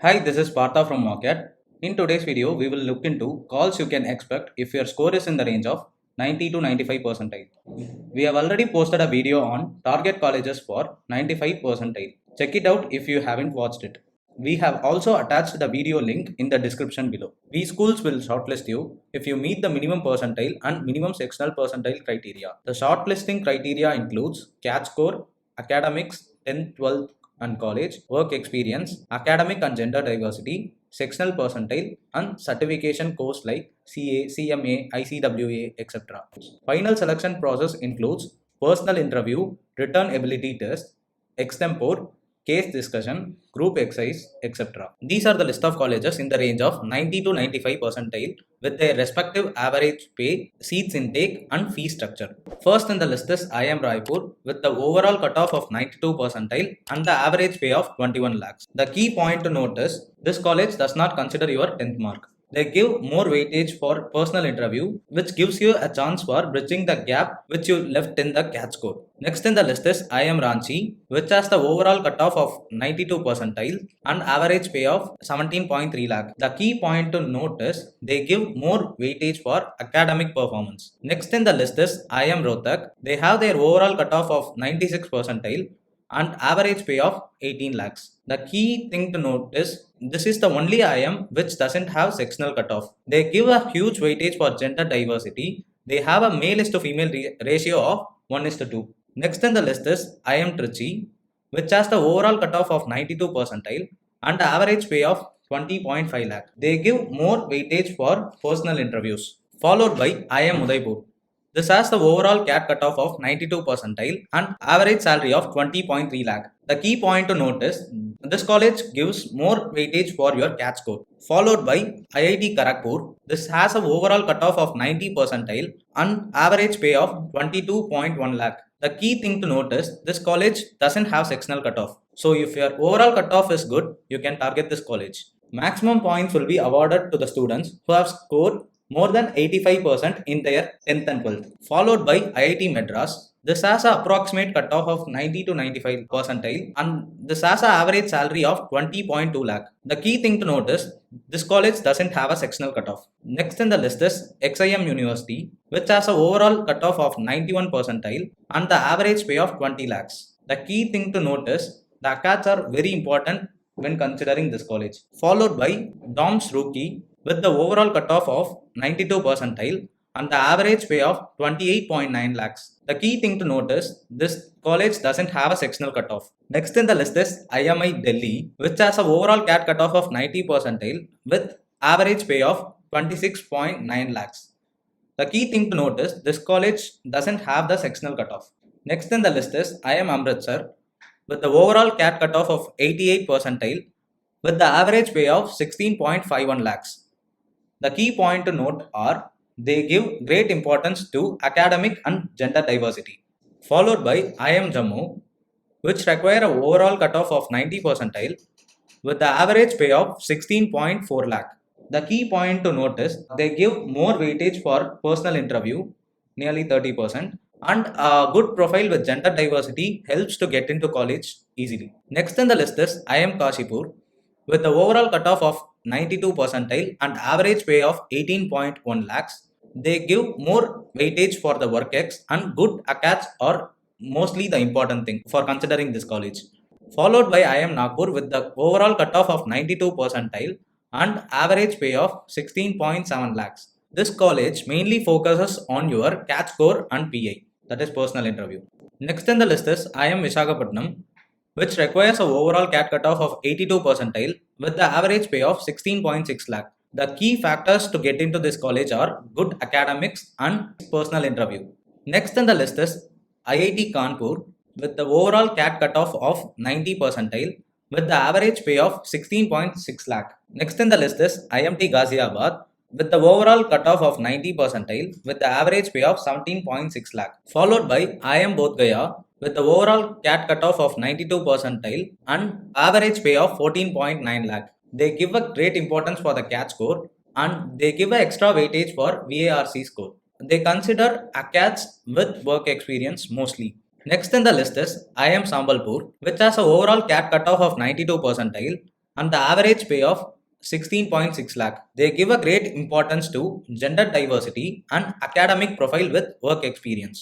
Hi, this is Partha from Mockat. In today's video, we will look into calls you can expect if your score is in the range of 90 to 95 percentile. We have already posted a video on target colleges for 95 percentile. Check it out if you haven't watched it. We have also attached the video link in the description below. These schools will shortlist you if you meet the minimum percentile and minimum sectional percentile criteria. The shortlisting criteria includes CAT score, academics, 10th, 12th, and college, work experience, academic and gender diversity, sectional percentile, and certification course like CA, CMA, ICWA, etc. Final selection process includes personal interview, written ability test, extempore, case discussion, group exercise, etc. These are the list of colleges in the range of 90 to 95 percentile with their respective average pay, seats intake, and fee structure. First in the list is IIM Raipur with the overall cutoff of 92 percentile and the average pay of 21 lakhs. The key point to note is this college does not consider your 10th mark. They give more weightage for personal interview, which gives you a chance for bridging the gap which you left in the CAT score. Next in the list is IIM Ranchi, which has the overall cutoff of 92 percentile and average pay of 17.3 lakh. The key point to note is they give more weightage for academic performance. Next in the list is IIM Rohtak. They have their overall cutoff of 96 percentile and average pay of 18 lakhs. The key thing to note is this is the only IIM which doesn't have sectional cutoff. They give a huge weightage for gender diversity. They have a male is to female ratio of 1 is to 2. Next in the list is IIM Trichy, which has the overall cutoff of 92 percentile and the average pay of 20.5 lakh. They give more weightage for personal interviews. Followed by IIM Udaipur. This has the overall CAT cutoff of 92 percentile and average salary of 20.3 lakh. The key point to note is this college gives more weightage for your CAT score. Followed by IIT Kharagpur. This has an overall cutoff of 90 percentile and average pay of 22.1 lakh. The key thing to note is this college doesn't have sectional cutoff. So if your overall cutoff is good, you can target this college. Maximum points will be awarded to the students who have scored more than 85% in their 10th and 12th. Followed by IIT Madras. This has an approximate cutoff of 90 to 95 percentile and this has an average salary of 20.2 lakh. The key thing to note is this college doesn't have a sectional cutoff. Next in the list is XIM University, which has an overall cutoff of 91 percentile and the average pay of 20 lakhs. The key thing to note is the ACATs are very important when considering this college. Followed by DOMS Rookie with the overall cutoff of 92 percentile and the average pay of 28.9 lakhs. The key thing to note is this college doesn't have a sectional cutoff. Next in the list is IMI Delhi, which has an overall CAT cutoff of 90 percentile with average pay of 26.9 lakhs. The key thing to note is this college doesn't have the sectional cutoff. Next in the list is IIM Amritsar with the overall CAT cutoff of 88 percentile with the average pay of 16.51 lakhs. The key point to note are they give great importance to academic and gender diversity. Followed by IIM Jammu, which require an overall cutoff of 90 percentile with the average pay of 16.4 lakh. The key point to note is they give more weightage for personal interview, nearly 30%, and a good profile with gender diversity helps to get into college easily. Next in the list is IIM Kashipur with the overall cutoff of 92 percentile and average pay of 18.1 lakhs. They give more weightage for the work ex and good ACATs are mostly the important thing for considering this college. Followed by IIM Nagpur with the overall cutoff of 92 percentile and average pay of 16.7 lakhs. This college mainly focuses on your CAT score and PI, that is personal interview. Next in the list is IIM Visakhapatnam, which requires an overall CAT cutoff of 82 percentile with the average pay of 16.6 lakh. The key factors to get into this college are good academics and personal interview. Next in the list is IIT Kanpur with the overall CAT cutoff of 90 percentile with the average pay of 16.6 lakh. Next in the list is IMT Ghaziabad with the overall cutoff of 90 percentile with the average pay of 17.6 lakh. Followed by IIM Bodh Gaya with the overall CAT cutoff of 92 percentile and average pay of 14.9 lakh. They give a great importance for the CAT score and they give an extra weightage for VARC score. They consider ACATs with work experience mostly. Next in the list is IIM Sambalpur, which has an overall CAT cutoff of 92 percentile and the average pay of 16.6 lakh. They give a great importance to gender diversity and academic profile with work experience.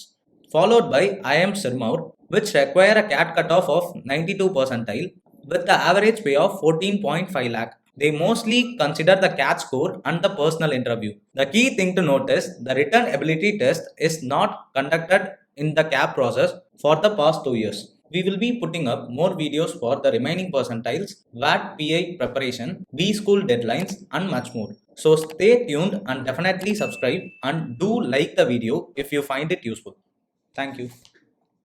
Followed by iims Sirmaur, which require a CAT cutoff of 92 percentile with the average pay of 14.5 lakh. They mostly consider the CAT score and the personal interview. The key thing to note is the written ability test is not conducted in the CAP process for the past 2 years. We will be putting up more videos for the remaining percentiles, VAT PI preparation, B school deadlines, and much more. So stay tuned and definitely subscribe and do like the video if you find it useful. Thank you.